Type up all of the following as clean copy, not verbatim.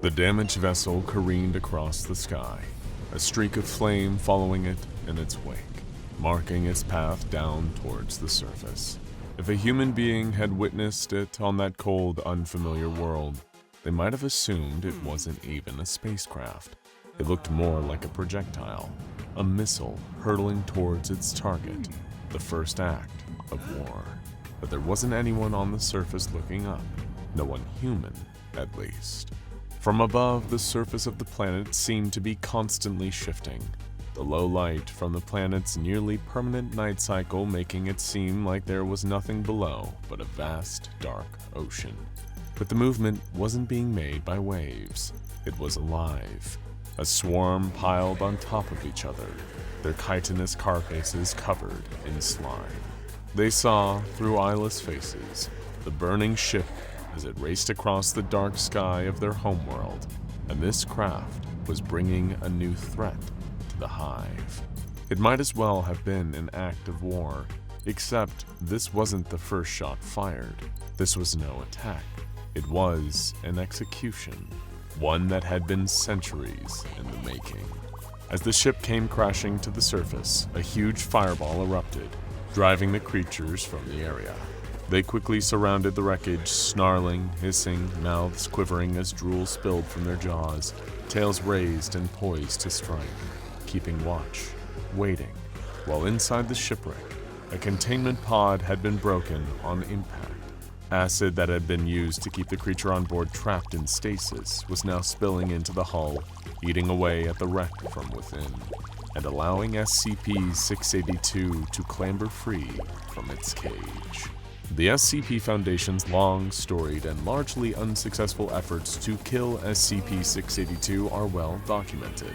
The damaged vessel careened across the sky, a streak of flame following it in its wake, marking its path down towards the surface. If a human being had witnessed it on that cold, unfamiliar world, they might have assumed it wasn't even a spacecraft. It looked more like a projectile, a missile hurtling towards its target, the first act of war. But there wasn't anyone on the surface looking up, no one human, at least. From above, the surface of the planet seemed to be constantly shifting, the low light from the planet's nearly permanent night cycle making it seem like there was nothing below but a vast, dark ocean. But the movement wasn't being made by waves. It was alive. A swarm piled on top of each other, their chitinous carapaces covered in slime. They saw, through eyeless faces, the burning ship as it raced across the dark sky of their homeworld, and this craft was bringing a new threat to the hive. It might as well have been an act of war, except this wasn't the first shot fired. This was no attack. It was an execution, one that had been centuries in the making. As the ship came crashing to the surface, a huge fireball erupted, driving the creatures from the area. They quickly surrounded the wreckage, snarling, hissing, mouths quivering as drool spilled from their jaws, tails raised and poised to strike, keeping watch, waiting, while inside the shipwreck, a containment pod had been broken on impact. Acid that had been used to keep the creature on board trapped in stasis was now spilling into the hull, eating away at the wreck from within, and allowing SCP-682 to clamber free from its cage. The SCP Foundation's long, storied, and largely unsuccessful efforts to kill SCP-682 are well documented.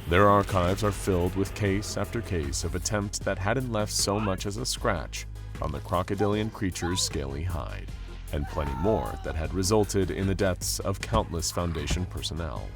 Their archives are filled with case after case of attempts that hadn't left so much as a scratch on the crocodilian creature's scaly hide, and plenty more that had resulted in the deaths of countless Foundation personnel.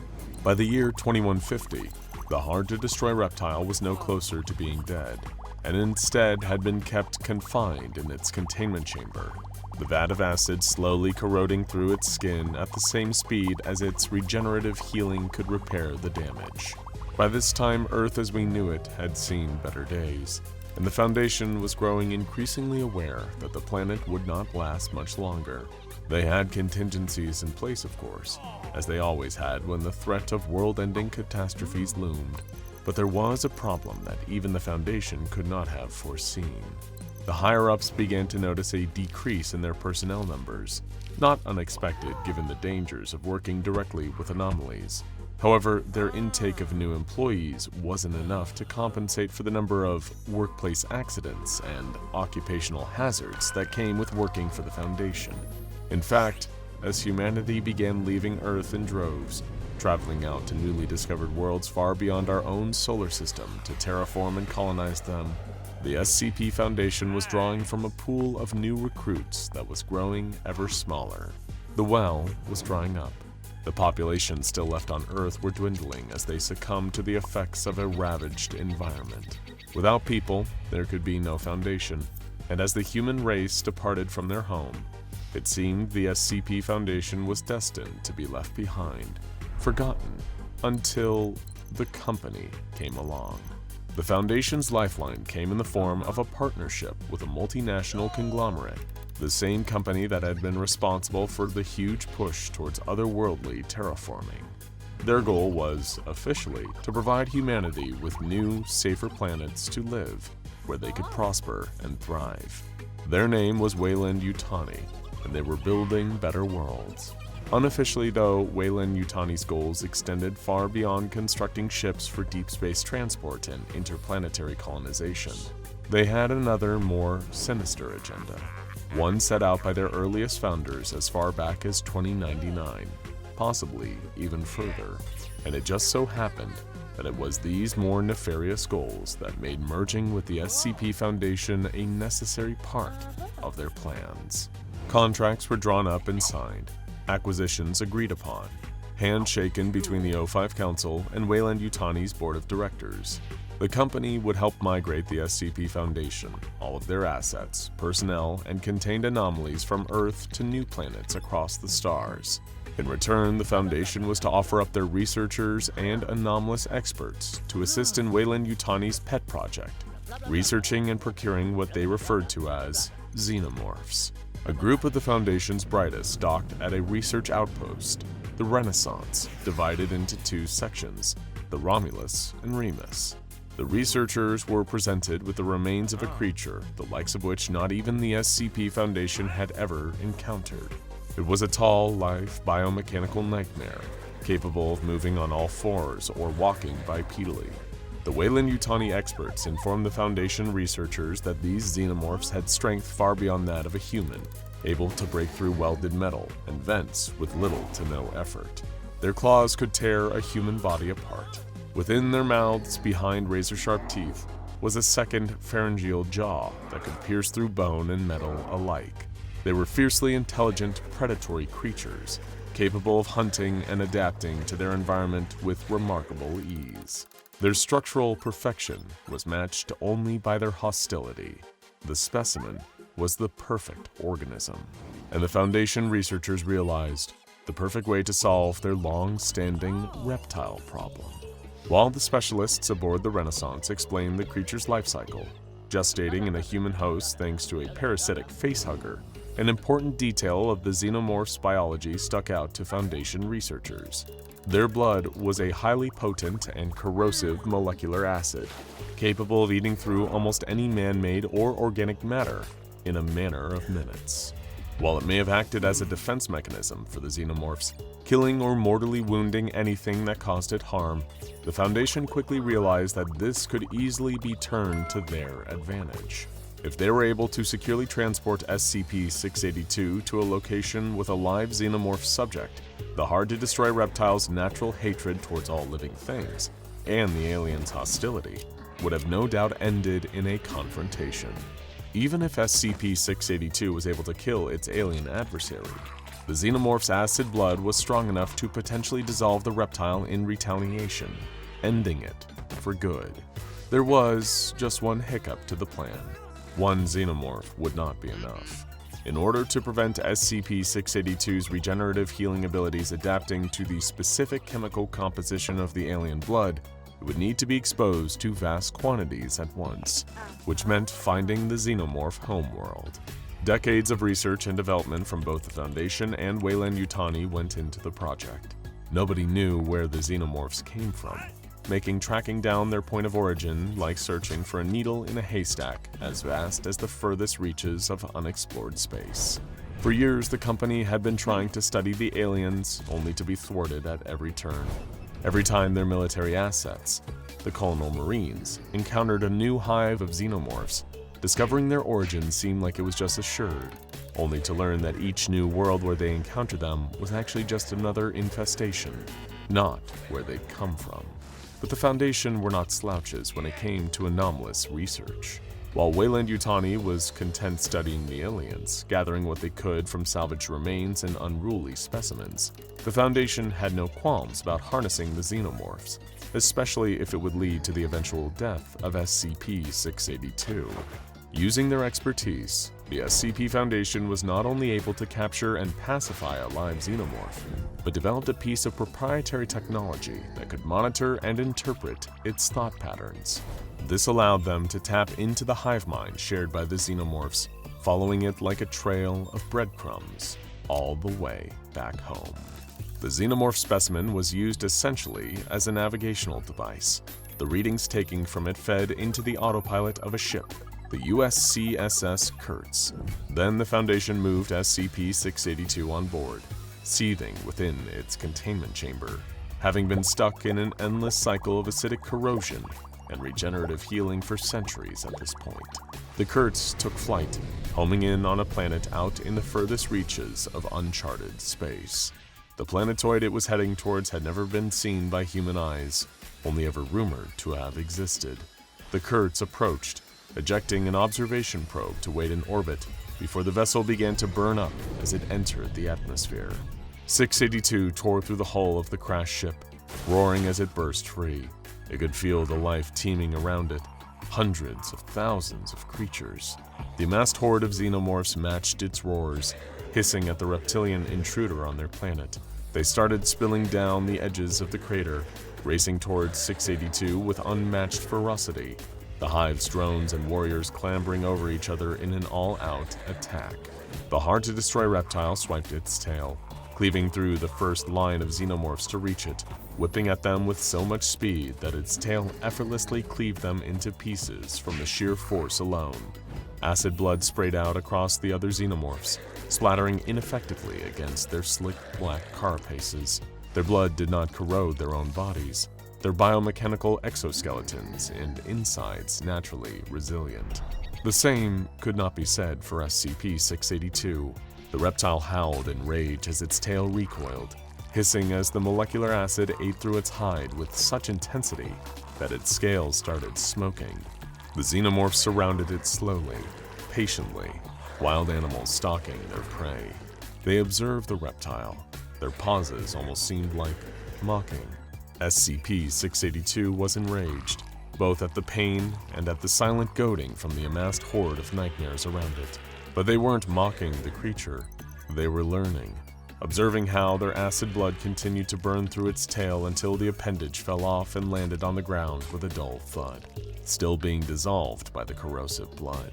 By the year 2150, the hard-to-destroy reptile was no closer to being dead, and instead had been kept confined in its containment chamber, the vat of acid slowly corroding through its skin at the same speed as its regenerative healing could repair the damage. By this time, Earth as we knew it had seen better days, and the Foundation was growing increasingly aware that the planet would not last much longer. They had contingencies in place, of course, as they always had when the threat of world-ending catastrophes loomed. But there was a problem that even the Foundation could not have foreseen. The higher-ups began to notice a decrease in their personnel numbers, not unexpected given the dangers of working directly with anomalies. However, their intake of new employees wasn't enough to compensate for the number of workplace accidents and occupational hazards that came with working for the Foundation. In fact, as humanity began leaving Earth in droves, traveling out to newly discovered worlds far beyond our own solar system to terraform and colonize them, the SCP Foundation was drawing from a pool of new recruits that was growing ever smaller. The well was drying up. The population still left on Earth were dwindling as they succumbed to the effects of a ravaged environment. Without people, there could be no Foundation, and as the human race departed from their home, it seemed the SCP Foundation was destined to be left behind, forgotten, until the company came along. The Foundation's lifeline came in the form of a partnership with a multinational conglomerate, the same company that had been responsible for the huge push towards otherworldly terraforming. Their goal was, officially, to provide humanity with new, safer planets to live, where they could prosper and thrive. Their name was Weyland-Yutani, and they were building better worlds. Unofficially, though, Weyland-Yutani's goals extended far beyond constructing ships for deep space transport and interplanetary colonization. They had another, more sinister agenda, one set out by their earliest founders as far back as 2099, possibly even further, and it just so happened that it was these more nefarious goals that made merging with the SCP Foundation a necessary part of their plans. Contracts were drawn up and signed, acquisitions agreed upon, handshaken between the O5 Council and Weyland-Yutani's Board of Directors. The company would help migrate the SCP Foundation, all of their assets, personnel, and contained anomalies from Earth to new planets across the stars. In return, the Foundation was to offer up their researchers and anomalous experts to assist in Weyland-Yutani's pet project, researching and procuring what they referred to as Xenomorphs. A group of the Foundation's brightest docked at a research outpost, the Renaissance, divided into two sections, the Romulus and Remus. The researchers were presented with the remains of a creature, the likes of which not even the SCP Foundation had ever encountered. It was a tall, lithe, biomechanical nightmare, capable of moving on all fours or walking bipedally. The Weyland-Yutani experts informed the Foundation researchers that these Xenomorphs had strength far beyond that of a human, able to break through welded metal and vents with little to no effort. Their claws could tear a human body apart. Within their mouths, behind razor-sharp teeth, was a second pharyngeal jaw that could pierce through bone and metal alike. They were fiercely intelligent, predatory creatures, capable of hunting and adapting to their environment with remarkable ease. Their structural perfection was matched only by their hostility. The specimen was the perfect organism, and the Foundation researchers realized the perfect way to solve their long-standing reptile problem. While the specialists aboard the Renaissance explained the creature's life cycle, gestating in a human host thanks to a parasitic facehugger, an important detail of the Xenomorph's biology stuck out to Foundation researchers. Their blood was a highly potent and corrosive molecular acid, capable of eating through almost any man-made or organic matter in a matter of minutes. While it may have acted as a defense mechanism for the Xenomorphs, killing or mortally wounding anything that caused it harm, the Foundation quickly realized that this could easily be turned to their advantage. If they were able to securely transport SCP-682 to a location with a live Xenomorph subject, the hard-to-destroy reptile's natural hatred towards all living things, and the aliens' hostility, would have no doubt ended in a confrontation. Even if SCP-682 was able to kill its alien adversary, the Xenomorph's acid blood was strong enough to potentially dissolve the reptile in retaliation, ending it for good. There was just one hiccup to the plan. One Xenomorph would not be enough. In order to prevent SCP-682's regenerative healing abilities adapting to the specific chemical composition of the alien blood, it would need to be exposed to vast quantities at once, which meant finding the Xenomorph homeworld. Decades of research and development from both the Foundation and Weyland-Yutani went into the project. Nobody knew where the Xenomorphs came from, making tracking down their point of origin like searching for a needle in a haystack as vast as the furthest reaches of unexplored space. For years, the company had been trying to study the aliens, only to be thwarted at every turn. Every time their military assets, the Colonial Marines, encountered a new hive of Xenomorphs, discovering their origin seemed like it was just assured, only to learn that each new world where they encountered them was actually just another infestation, not where they'd come from. But the Foundation were not slouches when it came to anomalous research. While Weyland-Yutani was content studying the aliens, gathering what they could from salvaged remains and unruly specimens, the Foundation had no qualms about harnessing the Xenomorphs, especially if it would lead to the eventual death of SCP-682. Using their expertise, the SCP Foundation was not only able to capture and pacify a live Xenomorph, but developed a piece of proprietary technology that could monitor and interpret its thought patterns. This allowed them to tap into the hive mind shared by the Xenomorphs, following it like a trail of breadcrumbs all the way back home. The Xenomorph specimen was used essentially as a navigational device, the readings taken from it fed into the autopilot of a ship, the USCSS Kurtz. Then the Foundation moved SCP-682 on board, seething within its containment chamber, having been stuck in an endless cycle of acidic corrosion and regenerative healing for centuries at this point. The Kurtz took flight, homing in on a planet out in the furthest reaches of uncharted space. The planetoid it was heading towards had never been seen by human eyes, only ever rumored to have existed. The Kurtz approached, ejecting an observation probe to wait in orbit before the vessel began to burn up as it entered the atmosphere. 682 tore through the hull of the crashed ship, roaring as it burst free. It could feel the life teeming around it, hundreds of thousands of creatures. The amassed horde of Xenomorphs matched its roars, hissing at the reptilian intruder on their planet. They started spilling down the edges of the crater, racing towards 682 with unmatched ferocity, the hive's drones and warriors clambering over each other in an all-out attack. The hard-to-destroy reptile swiped its tail, cleaving through the first line of xenomorphs to reach it, whipping at them with so much speed that its tail effortlessly cleaved them into pieces from the sheer force alone. Acid blood sprayed out across the other xenomorphs, splattering ineffectively against their slick black carapaces. Their blood did not corrode their own bodies, their biomechanical exoskeletons and insides naturally resilient. The same could not be said for SCP-682. The reptile howled in rage as its tail recoiled, hissing as the molecular acid ate through its hide with such intensity that its scales started smoking. The xenomorphs surrounded it slowly, patiently, wild animals stalking their prey. They observed the reptile. Their pauses almost seemed like mocking. SCP-682 was enraged, both at the pain and at the silent goading from the amassed horde of nightmares around it. But they weren't mocking the creature. They were learning, observing how their acid blood continued to burn through its tail until the appendage fell off and landed on the ground with a dull thud, still being dissolved by the corrosive blood.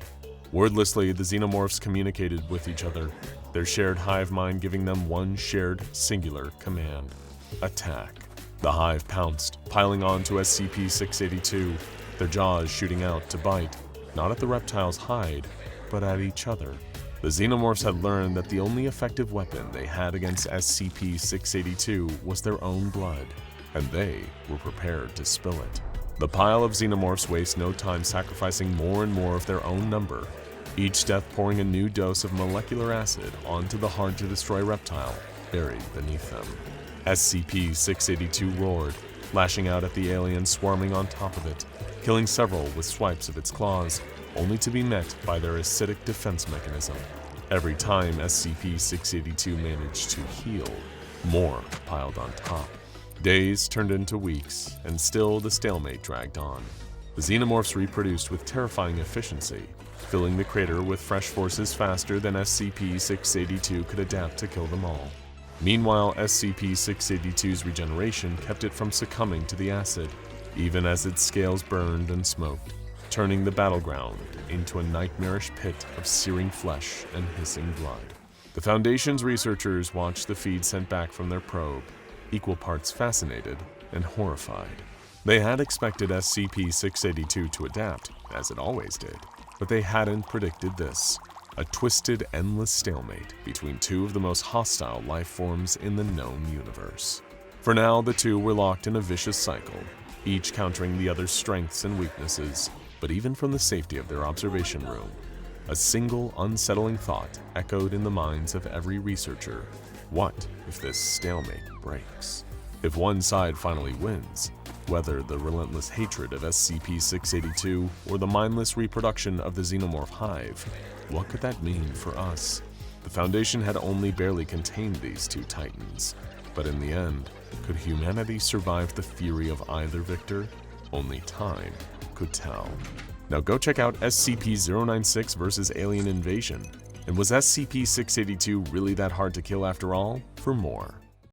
Wordlessly, the xenomorphs communicated with each other, their shared hive mind giving them one shared, singular command: attack. The hive pounced, piling onto SCP-682, their jaws shooting out to bite, not at the reptile's hide, but at each other. The xenomorphs had learned that the only effective weapon they had against SCP-682 was their own blood, and they were prepared to spill it. The pile of xenomorphs wastes no time sacrificing more and more of their own number, each death pouring a new dose of molecular acid onto the hard-to-destroy reptile buried beneath them. SCP-682 roared, lashing out at the alien swarming on top of it, killing several with swipes of its claws, only to be met by their acidic defense mechanism. Every time SCP-682 managed to heal, more piled on top. Days turned into weeks, and still the stalemate dragged on. The xenomorphs reproduced with terrifying efficiency, filling the crater with fresh forces faster than SCP-682 could adapt to kill them all. Meanwhile, SCP-682's regeneration kept it from succumbing to the acid, even as its scales burned and smoked, turning the battleground into a nightmarish pit of searing flesh and hissing blood. The Foundation's researchers watched the feed sent back from their probe, equal parts fascinated and horrified. They had expected SCP-682 to adapt, as it always did, but they hadn't predicted this: a twisted, endless stalemate between two of the most hostile life forms in the known universe. For now, the two were locked in a vicious cycle, each countering the other's strengths and weaknesses. But even from the safety of their observation room, a single unsettling thought echoed in the minds of every researcher: what if this stalemate breaks? If one side finally wins, whether the relentless hatred of SCP-682 or the mindless reproduction of the xenomorph hive, what could that mean for us? The Foundation had only barely contained these two titans, but in the end, could humanity survive the fury of either victor? Only time could tell. Now go check out SCP-096 vs. Alien Invasion. And was SCP-682 really that hard to kill after all? For more,